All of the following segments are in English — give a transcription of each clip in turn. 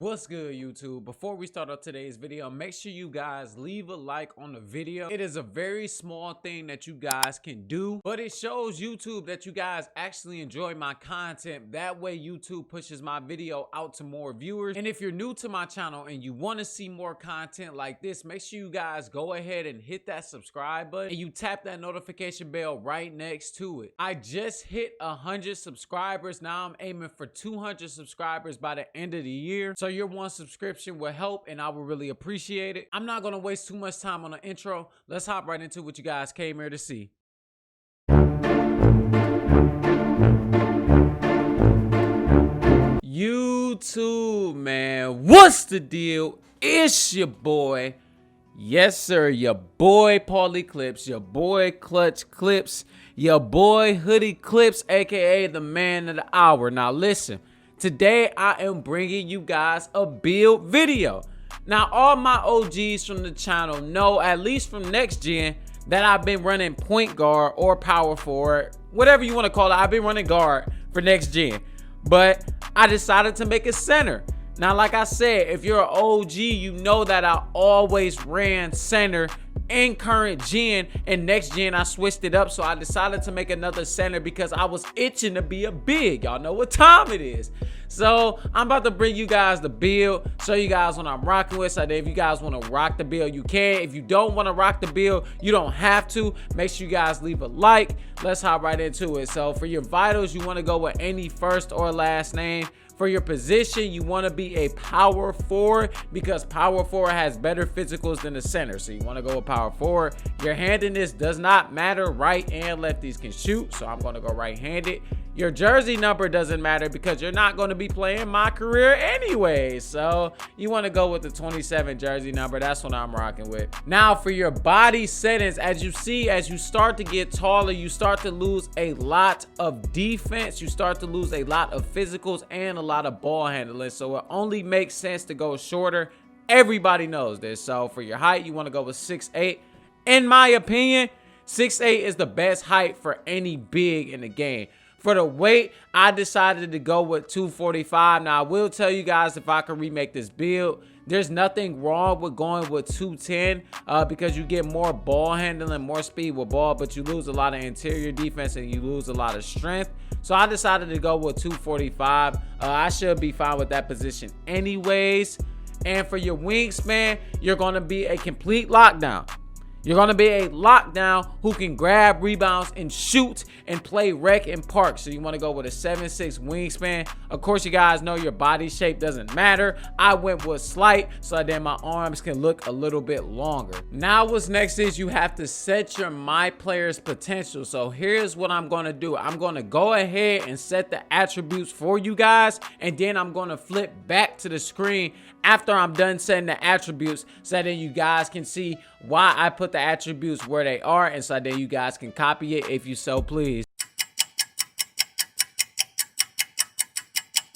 What's good, YouTube? Before we start up today's video, make sure you guys leave a like on the video. It is a very small thing that you guys can do, but it shows YouTube that you guys actually enjoy my content. That way YouTube pushes my video out to more viewers. And if you're new to my channel and you want to see more content like this, make sure you guys go ahead and hit that subscribe button and you tap that notification bell right next to it. I just hit 100 subscribers. Now I'm aiming for 200 subscribers by the end of the year. So your one subscription will help and I will really appreciate it. I'm not gonna waste too much time on the intro. Let's hop right into what you guys came here to see. YouTube, man, what's the deal? It's your boy. Yes, sir, your boy Paulie Clips, your boy Clutch Clips, your boy Hoodie Clips, aka the man of the hour. Now listen, today I am bringing you guys a build video. Now all my OGs from the channel know, at least from next gen, that I've been running point guard or power forward, whatever you want to call it. I've been running guard for next gen, but I decided to make a center. Now, like I said, if you're an OG, you know that I always ran center in current gen, and next gen I switched it up. So I decided to make another center because I was itching to be a big. Y'all know what time it is. So I'm about to bring you guys the build, show you guys what I'm rocking with. So that if you guys want to rock the build, you can. If you don't want to rock the build, you don't have to. Make sure you guys leave a like. Let's hop right into it. So for your vitals, you want to go with any first or last name. For your position, you want to be a power forward because power forward has better physicals than the center. So you want to go with power forward. Your handedness does not matter. Right and lefties can shoot. So I'm going to go right-handed. Your jersey number doesn't matter because you're not going to be playing my career anyway. So you want to go with the 27 jersey number. That's what I'm rocking with. Now for your body settings, as you see, as you start to get taller, you start to lose a lot of defense. You start to lose a lot of physicals and a lot of ball handling. So it only makes sense to go shorter. Everybody knows this. So for your height, you want to go with 6'8". In my opinion, 6'8" is the best height for any big in the game. For the weight, I decided to go with 245. Now, I will tell you guys, if I can remake this build, there's nothing wrong with going with 210 because you get more ball handling, more speed with ball, but you lose a lot of interior defense and you lose a lot of strength. So I decided to go with 245. I should be fine with that position anyways. And for your wingspan, you're going to be a complete lockdown. You're going to be a lockdown who can grab rebounds and shoot and play rec and park. So you want to go with a 7'6" wingspan. Of course, you guys know your body shape doesn't matter. I went with slight so that my arms can look a little bit longer. Now what's next is you have to set your my player's potential. So here's what I'm going to do. I'm going to go ahead and set the attributes for you guys. And then I'm going to flip back to the screen after I'm done setting the attributes so that you guys can see why I put the attributes where they are, and so that you guys can copy it if you so please.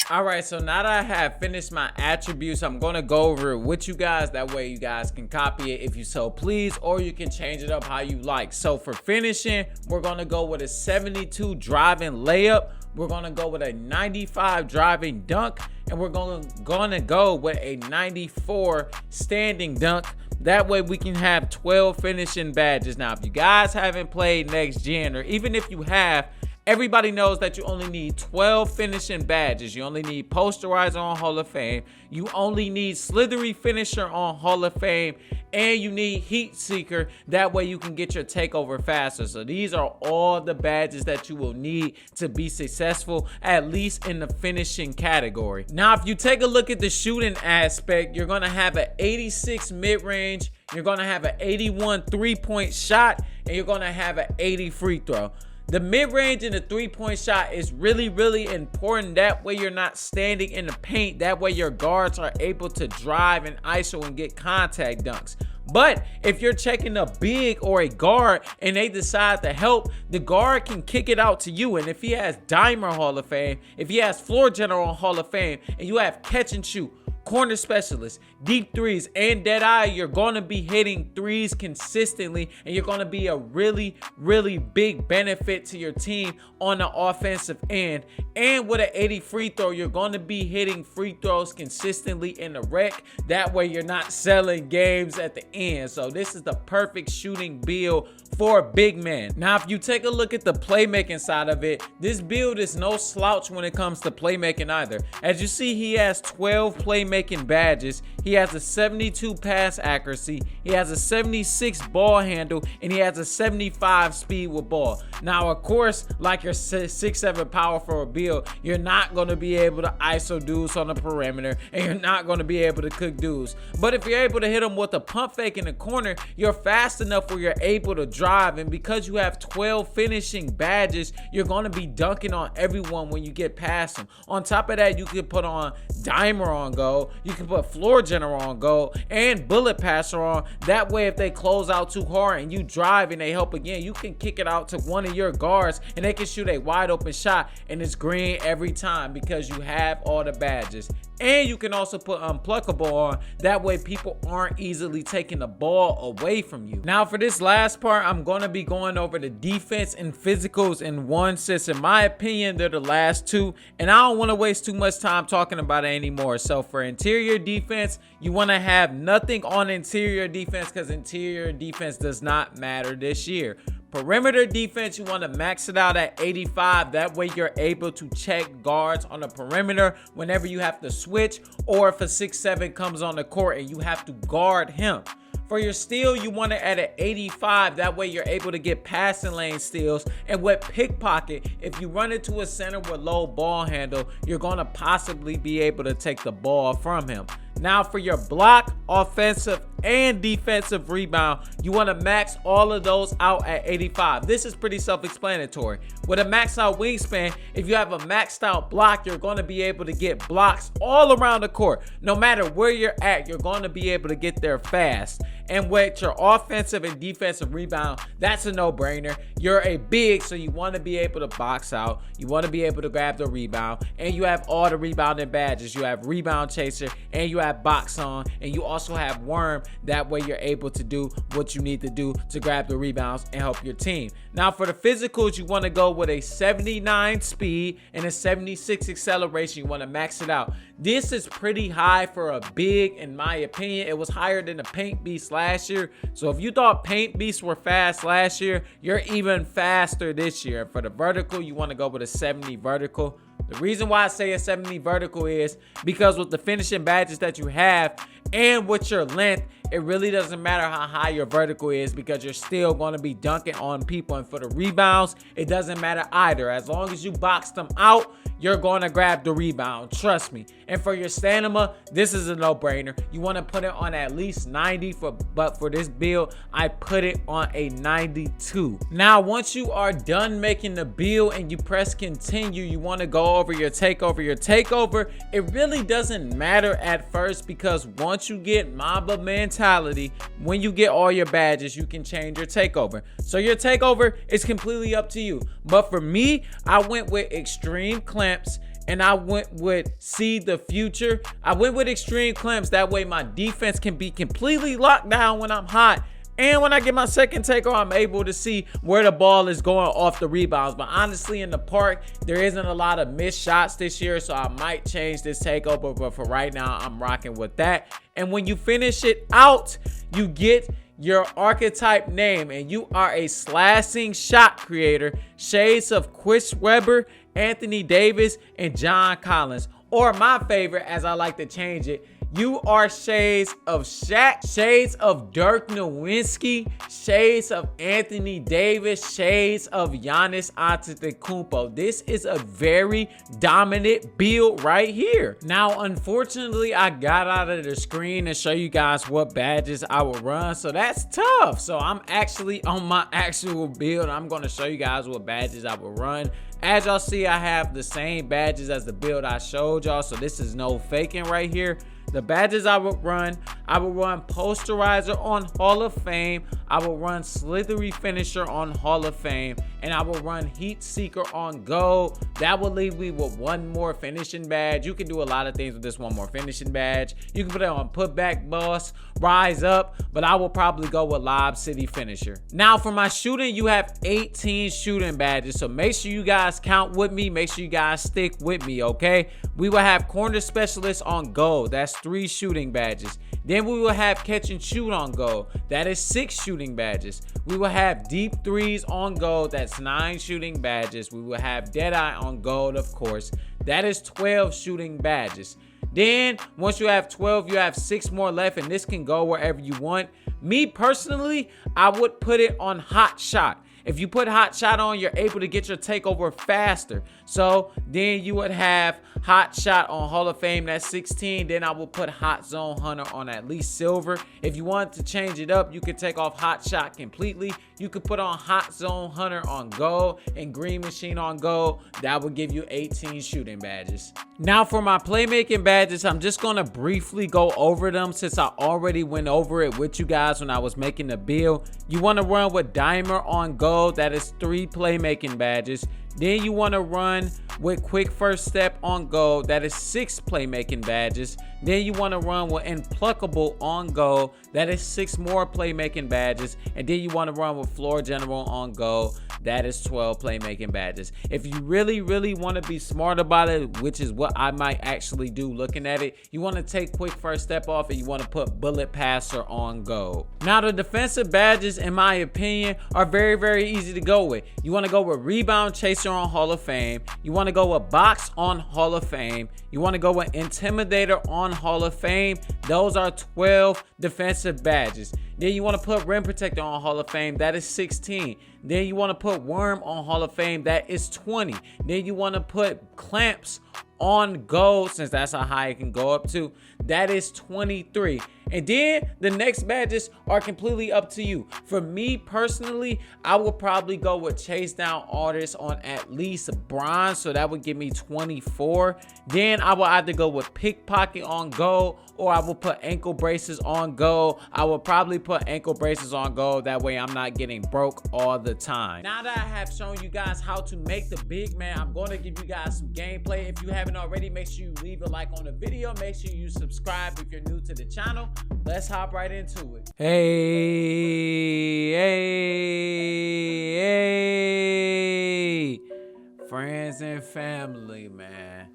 All right, so now that I have finished my attributes, I'm going to go over it with you guys. That way you guys can copy it if you so please, or you can change it up how you like. So for finishing, we're going to go with a 72 driving layup. We're going to go with a 95 driving dunk, and we're going to go with a 94 standing dunk. That way we can have 12 finishing badges. Now, if you guys haven't played next gen, or even if you have, everybody knows that you only need 12 finishing badges. You only need posterizer on Hall of Fame. You only need slithery finisher on Hall of Fame. And you need heat seeker. That way you can get your takeover faster. So these are all the badges that you will need to be successful, at least in the finishing category. Now, if you take a look at the shooting aspect, you're going to have an 86 mid-range. You're going to have an 81 three-point shot. And you're going to have an 80 free throw. The mid-range and the three-point shot is really, really important. That way you're not standing in the paint. That way your guards are able to drive and ISO and get contact dunks. But if you're checking a big or a guard and they decide to help, the guard can kick it out to you. And if he has Dimer Hall of Fame, if he has Floor General Hall of Fame, and you have catch and shoot, corner specialist, deep threes, and dead eye. You're going to be hitting threes consistently, and you're going to be a really, really big benefit to your team on the offensive end. And with an 80 free throw, you're going to be hitting free throws consistently in the rec. That way you're not selling games at the end. So this is the perfect shooting build for a big man. Now, if you take a look at the playmaking side of it, this build is no slouch when it comes to playmaking either. As you see, he has 12 playmaking badges. He has a 72 pass accuracy. He has a 76 ball handle, and he has a 75 speed with ball. Now, of course, like your 6'7" power forward build, you're not going to be able to ISO dudes on the perimeter, and you're not going to be able to cook dudes. But if you're able to hit them with a pump fake in the corner, you're fast enough where you're able to drive, and because you have 12 finishing badges, you're going to be dunking on everyone when you get past them. On top of that, you can put on dimer on go, you can put floor general on go, and bullet passer on. That way, if they close out too hard and you drive and they help again, you can kick it out to one of your guards and they can shoot a wide open shot, and it's green every time because you have all the badges. And you can also put unpluckable on. That way people aren't easily taking the ball away from you. Now for this last part, I'm going to be going over the defense and physicals in one, since in my opinion, they're the last two. And I don't want to waste too much time talking about it anymore. So for interior defense, you want to have nothing on interior defense because interior defense does not matter this year. Perimeter defense, you want to max it out at 85. That way you're able to check guards on the perimeter whenever you have to switch, or if a 6'7" comes on the court and you have to guard him. For your steal, you want it at an 85. That way you're able to get passing lane steals. And with pickpocket, if you run into a center with low ball handle, you're going to possibly be able to take the ball from him. Now for your block, offensive, and defensive rebound, you want to max all of those out at 85. This is pretty self-explanatory. With a maxed out wingspan, if you have a maxed out block, you're going to be able to get blocks all around the court. No matter where you're at, you're going to be able to get there fast. And with your offensive and defensive rebound, that's a no-brainer. You're a big, so you want to be able to box out. You want to be able to grab the rebound. And you have all the rebounding badges. You have rebound chaser, and you have box on, and you also have worm. That way you're able to do what you need to do to grab the rebounds and help your team. Now for the physicals, you want to go with a 79 speed and a 76 acceleration. You want to max it out. This is pretty high for a big, in my opinion. It was higher than the paint beast last year. So if you thought paint beasts were fast last year, you're even faster this year. For the vertical, you want to go with a 70 vertical. The reason why I say a 70 vertical is because with the finishing badges that you have and with your length, it really doesn't matter how high your vertical is because you're still going to be dunking on people. And for the rebounds, it doesn't matter either. As long as you box them out, you're going to grab the rebound. Trust me. And for your stamina, this is a no-brainer. You want to put it on at least 90, but for this build, I put it on a 92. Now, once you are done making the build and you press continue, you want to go over your takeover. Your takeover, it really doesn't matter at first because once you get Mamba mentality, when you get all your badges, you can change your takeover. So your takeover is completely up to you. But for me, I went with extreme clamps and I went with see the future. I went with extreme clamps. That way my defense can be completely locked down when I'm hot. And when I get my second takeover, I'm able to see where the ball is going off the rebounds. But honestly, in the park, there isn't a lot of missed shots this year, so I might change this takeover. But for right now, I'm rocking with that. And when you finish it out, you get your archetype name, and you are a slashing shot creator. Shades of Chris Webber, Anthony Davis, and John Collins. Or my favorite, as I like to change it, you are shades of Shaq, shades of Dirk Nowitzki, shades of Anthony Davis, shades of Giannis Antetokounmpo. This is a very dominant build right here. Now, unfortunately, I got out of the screen to show you guys what badges I would run, so that's tough. So I'm actually on my actual build. I'm going to show you guys what badges I would run. As y'all see, I have the same badges as the build I showed y'all, so this is no faking right here. The badges I would run, I will run posterizer on Hall of Fame. I will run slithery finisher on Hall of Fame. And I will run heat seeker on gold. That will leave me with one more finishing badge. You can do a lot of things with this one more finishing badge. You can put it on putback boss, rise up, but I will probably go with Lob City finisher. Now for my shooting, you have 18 shooting badges. So make sure you guys count with me. Make sure you guys stick with me, okay? We will have corner specialist on gold. That's 3 shooting badges. Then we will have catch and shoot on gold. That is 6 shooting badges. We will have deep threes on gold. That's 9 shooting badges. We will have deadeye on gold, of course. That is 12 shooting badges. Then once you have 12, you have 6 more left, and this can go wherever you want. Me personally, I would put it on hot shot. If you put hot shot on, you're able to get your takeover faster. So then you would have hot shot on Hall of Fame, that's 16. Then I will put hot zone hunter on at least silver. If you want to change it up, you could take off hot shot completely. You could put on hot zone hunter on gold and green machine on gold. That would give you 18 shooting badges. Now for my playmaking badges, I'm just going to briefly go over them since I already went over it with you guys when I was making the build. You want to run with dimer on gold. That is 3 playmaking badges. Then you want to run with quick first step on gold. That is 6 playmaking badges. Then you want to run with impluckable on gold. That is 6 more playmaking badges. And then you want to run with floor general on gold. That is 12 playmaking badges. If you really want to be smart about it, which is what I might actually do looking at it, you want to take quick first step off and you want to put bullet passer on gold. Now the defensive badges, in my opinion, are very easy to go with. You want to go with rebound chaser on Hall of Fame. You want to go with box on Hall of Fame. You want to go with intimidator on Hall of Fame. Those are 12 defensive badges. Then you want to put rim protector on Hall of Fame. That is 16. Then you want to put worm on Hall of Fame. That is 20. Then you want to put clamps on gold, since that's how high it can go up to. That is 23. And then the next badges are completely up to you. For me personally, I would probably go with chase down artists on at least bronze, so that would give me 24. Then I will either go with pickpocket on gold, or I will put ankle braces on gold. I will probably put ankle braces on gold. That way I'm not getting broke all the time. Now that I have shown you guys how to make the big man, I'm going to give you guys some gameplay. If you haven't already, make sure you leave a like on the video. Make sure you subscribe if you're new to the channel. Let's hop right into it. Hey, friends and family, man.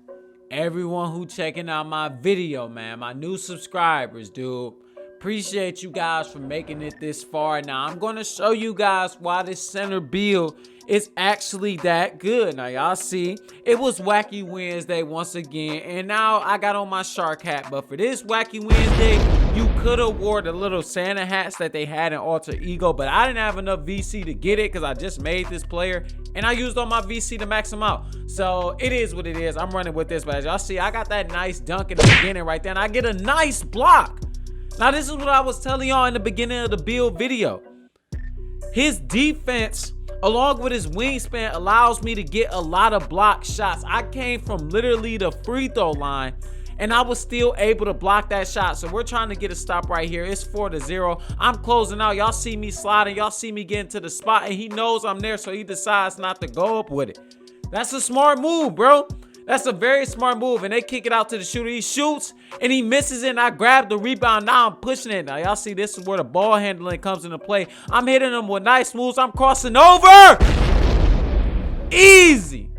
Everyone who checking out my video, man. My new subscribers, dude. Appreciate you guys for making it this far. Now, I'm going to show you guys why this center build is actually that good. Now, y'all see, it was Wacky Wednesday once again, and now I got on my shark hat. But for this Wacky Wednesday, you could have wore the little Santa hats that they had in Alter Ego, but I didn't have enough VC to get it because I just made this player, and I used all my VC to max them out. So it is what it is. I'm running with this, but as y'all see, I got that nice dunk in the beginning right there, and I get a nice block. Now, this is what I was telling y'all in the beginning of the build video. His defense, along with his wingspan, allows me to get a lot of block shots. I came from literally the free throw line, and I was still able to block that shot. So we're trying to get a stop right here. It's 4-0. I'm closing out. Y'all see me sliding. Y'all see me getting to the spot, and he knows I'm there, so he decides not to go up with it. That's a smart move, bro. That's a very smart move, and they kick it out to the shooter. He shoots, and he misses it, and I grab the rebound. Now I'm pushing it. Now, y'all see, this is where the ball handling comes into play. I'm hitting them with nice moves. I'm crossing over. Easy.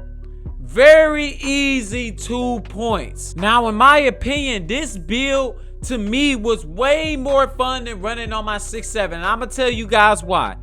Very easy 2 points. Now, in my opinion, this build, to me, was way more fun than running on my 6'7", and I'm going to tell you guys why.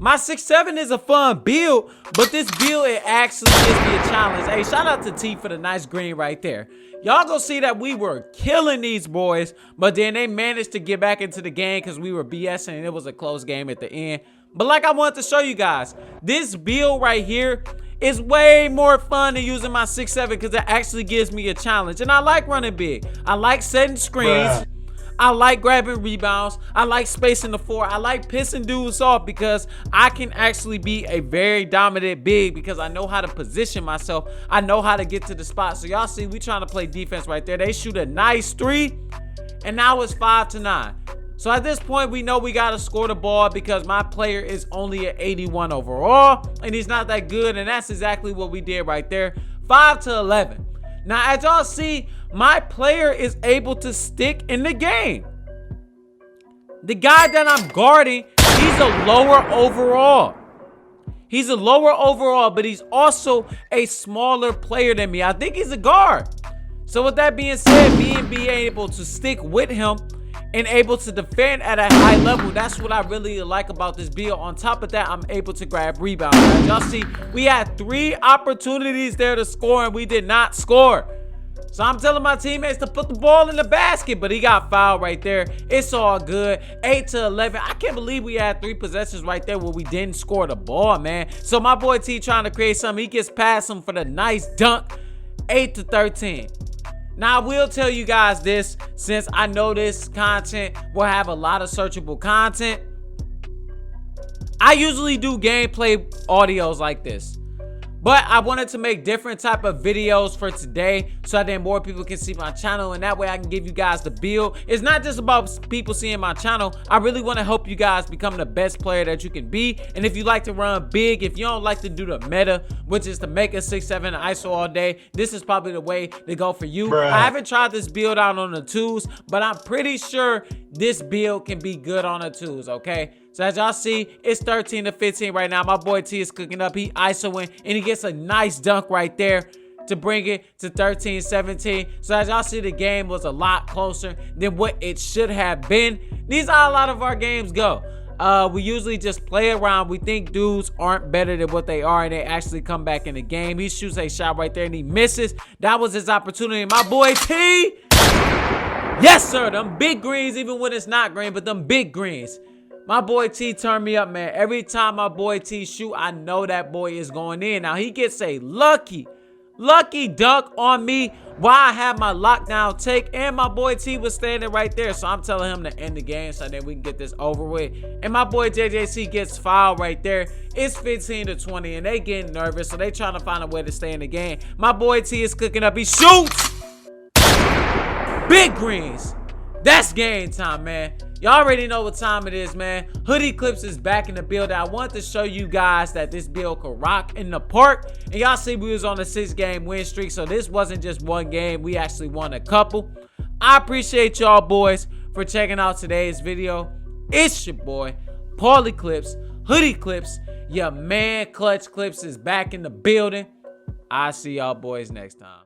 My 6'7" is a fun build, but this build, it actually gives me a challenge. Hey, shout out to T for the nice green right there. Y'all gonna see that we were killing these boys, but then they managed to get back into the game because we were BSing and it was a close game at the end. But like I wanted to show you guys, this build right here is way more fun than using my 6'7" because it actually gives me a challenge. And I like running big. I like setting screens. I like grabbing rebounds. I like spacing the floor. I like pissing dudes off because I can actually be a very dominant big because I know how to position myself. I know how to get to the spot. So y'all see, we trying to play defense right there. They shoot a nice 3. and now it's 5-9. So at this point, we know we got to score the ball because my player is only at 81 overall, and he's not that good, and that's exactly what we did right there. 5-11. Now, as y'all see, my player is able to stick in the game. The guy that I'm guarding, he's a lower overall. He's a lower overall, but he's also a smaller player than me. I think he's a guard. So with that being said, me and being able to stick with him and able to defend at a high level, that's what I really like about this build. On top of that, I'm able to grab rebounds. As y'all see, we had 3 opportunities there to score, and we did not score. So I'm telling my teammates to put the ball in the basket, but he got fouled right there. It's all good. 8-11. I can't believe we had 3 possessions right there where we didn't score the ball, man. So my boy T trying to create something. He gets past him for the nice dunk. 8-13. Now, I will tell you guys this, since I know this content will have a lot of searchable content. I usually do gameplay audios like this, but I wanted to make different type of videos for today so that more people can see my channel, and that way I can give you guys the build. It's not just about people seeing my channel. I really want to help you guys become the best player that you can be. And if you like to run big, if you don't like to do the meta, which is to make a 6-7 ISO all day, this is probably the way to go for you. Bruh. I haven't tried this build out on the 2s, but I'm pretty sure this build can be good on the 2s, okay? So as y'all see, it's 13-15 right now. My boy T is cooking up. He ISOing, and he gets a nice dunk right there to bring it to 13-17. So as y'all see, the game was a lot closer than what it should have been. These are how a lot of our games go. We usually just play around. We think dudes aren't better than what they are, and they actually come back in the game. He shoots a shot right there, and he misses. That was his opportunity. My boy T, yes sir, them big greens, even when it's not green, but them big greens. My boy T turned me up, man. Every time my boy T shoot, I know that boy is going in. Now, he gets a lucky dunk on me while I have my lockdown take, and my boy T was standing right there. So I'm telling him to end the game so that we can get this over with. And my boy JJC gets fouled right there. It's 15-20, and they getting nervous, so they trying to find a way to stay in the game. My boy T is cooking up. He shoots. Big greens. That's game time, man. Y'all already know what time it is, man. Hoodie Clips is back in the build. I wanted to show you guys that this build could rock in the park. And y'all see we was on a 6-game win streak, so this wasn't just one game. We actually won a couple. I appreciate y'all boys for checking out today's video. It's your boy, Paulie Clips, Hoodie Clips. Your man, Clutch Clips, is back in the building. I'll see y'all boys next time.